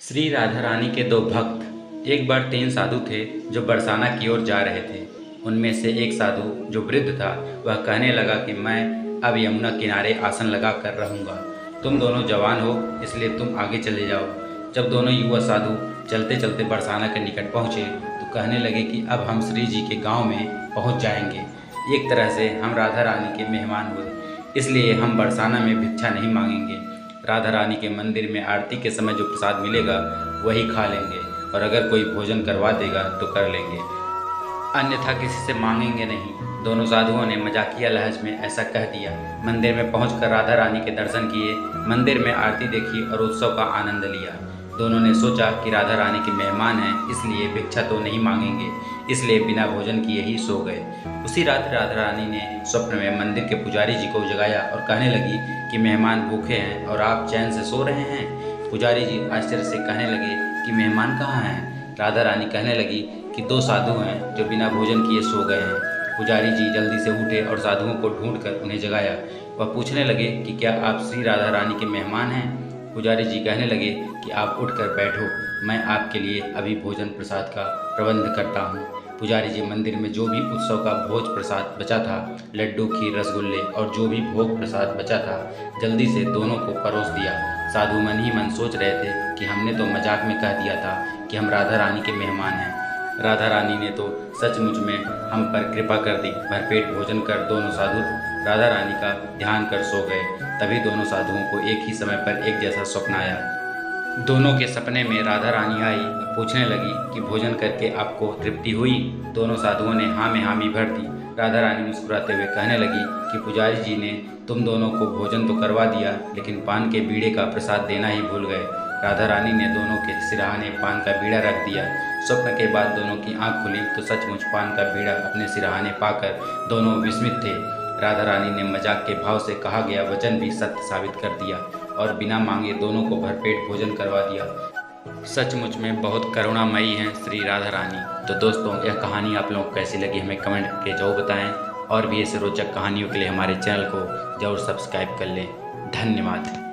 श्री राधा रानी के दो भक्त। एक बार 3 साधु थे जो बरसाना की ओर जा रहे थे। उनमें से एक साधु जो वृद्ध था वह कहने लगा कि मैं अब यमुना किनारे आसन लगा कर रहूँगा। तुम दोनों जवान हो इसलिए तुम आगे चले जाओ। जब दोनों युवा साधु चलते चलते बरसाना के निकट पहुँचे तो कहने लगे कि अब हम श्री जी के गांव में पहुँच जाएंगे। एक तरह से हम राधा रानी के मेहमान हुए, इसलिए हम बरसाना में भिक्षा नहीं मांगेंगे। राधा रानी के मंदिर में आरती के समय जो प्रसाद मिलेगा वही खा लेंगे, और अगर कोई भोजन करवा देगा तो कर लेंगे, अन्यथा किसी से मांगेंगे नहीं। दोनों साधुओं ने मजाकिया लहज में ऐसा कह दिया। मंदिर में पहुंचकर राधा रानी के दर्शन किए, मंदिर में आरती देखी और उत्सव का आनंद लिया। दोनों ने सोचा कि राधा रानी के मेहमान हैं, इसलिए भिक्षा तो नहीं मांगेंगे, इसलिए बिना भोजन किए ही सो गए। उसी रात राधा रानी ने स्वप्न में मंदिर के पुजारी जी को जगाया और कहने लगी कि मेहमान भूखे हैं और आप चैन से सो रहे हैं। पुजारी जी आश्चर्य से कहने लगे कि मेहमान कहाँ हैं। राधा रानी कहने लगी कि 2 साधु हैं जो बिना भोजन किए सो गए हैं। पुजारी जी जल्दी से उठे और साधुओं को ढूंढकर उन्हें जगाया। वह पूछने लगे कि क्या आप श्री राधा रानी के मेहमान हैं। पुजारी जी कहने लगे कि आप उठकर बैठो, मैं आपके लिए अभी भोजन प्रसाद का प्रबंध करता हूँ। पुजारी जी मंदिर में जो भी उत्सव का भोज प्रसाद बचा था, लड्डू, खीर, रसगुल्ले और जो भी भोग प्रसाद बचा था, जल्दी से दोनों को परोस दिया। साधु मन ही मन सोच रहे थे कि हमने तो मजाक में कह दिया था कि हम राधा रानी के मेहमान हैं। राधा रानी ने तो सचमुच में हम पर कृपा कर दी। भरपेट भोजन कर दोनों साधु राधा रानी का ध्यान कर सो गए। तभी दोनों साधुओं को एक ही समय पर एक जैसा स्वप्न आया। दोनों के सपने में राधा रानी आई, पूछने लगी कि भोजन करके आपको तृप्ति हुई। दोनों साधुओं ने हाँ में हामी भर दी। राधा रानी मुस्कुराते हुए कहने लगी कि पुजारी जी ने तुम दोनों को भोजन तो करवा दिया, लेकिन पान के बीड़े का प्रसाद देना ही भूल गए। राधा रानी ने दोनों के सिरहाने पान का बीड़ा रख दिया। स्वप्न के बाद दोनों की आंख खुली तो सचमुच पान का बीड़ा अपने सिरहाने पाकर दोनों विस्मित थे। राधा रानी ने मजाक के भाव से कहा गया वचन भी सत्य साबित कर दिया और बिना मांगे दोनों को भरपेट भोजन करवा दिया। सचमुच में बहुत करुणामयी हैं श्री राधा रानी। तो दोस्तों, यह कहानी आप लोगों को कैसी लगी हमें कमेंट करके जरूर बताएं, और भी ऐसे रोचक कहानियों के लिए हमारे चैनल को जरूर सब्सक्राइब कर लें। धन्यवाद।